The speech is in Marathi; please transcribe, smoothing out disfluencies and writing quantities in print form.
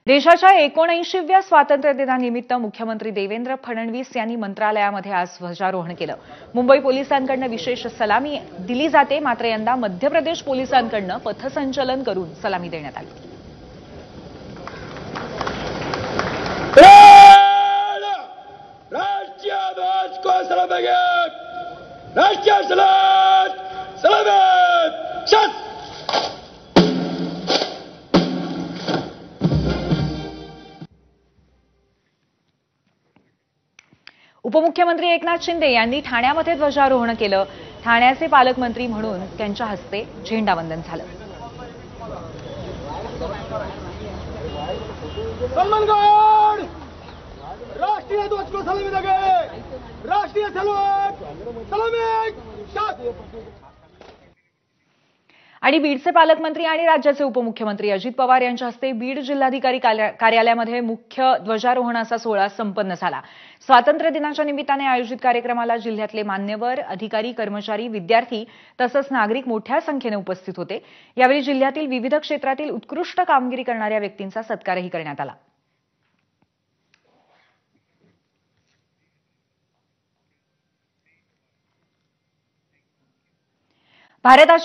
देशाच्या 79व्या स्वातंत्र्य दिनानिमित्त मुख्यमंत्री देवेंद्र फडणवीस यांनी मंत्रालयामध्ये आज ध्वजारोहण केलं। मुंबई पोलिसांकडून विशेष सलामी दिली जाते, मात्र यंदा मध्य प्रदेश पोलिसांकडून पथसंचलन करून सलामी देण्यात आली। उपमुख्यमंत्री एकनाथ शिंदे यांनी ठाण्यामध्ये ध्वजारोहण केलं। ठाण्याचे पालकमंत्री म्हणून त्यांच्या हस्ते झेंडावंदन झालं। राष्ट्रीय ध्वज को सलामी देंगे, राष्ट्रीय सलामी। आणि बीडचे पालकमंत्री आणि राज्याचे उपमुख्यमंत्री अजित पवार यांच्या हस्ते बीड जिल्हाधिकारी कार्यालयामध्ये मुख्य ध्वजारोहणाचा सोहळा संपन्न झाला। स्वातंत्र्य दिनाच्या निमित्ताने आयोजित कार्यक्रमाला जिल्ह्यातले मान्यवर, अधिकारी, कर्मचारी, विद्यार्थी तसंच नागरिक मोठ्या संख्येने उपस्थित होते। यावेळी जिल्ह्यातील विविध क्षेत्रातील उत्कृष्ट कामगिरी करणाऱ्या व्यक्तींचा सत्कारही करण्यात आला। भारताच्या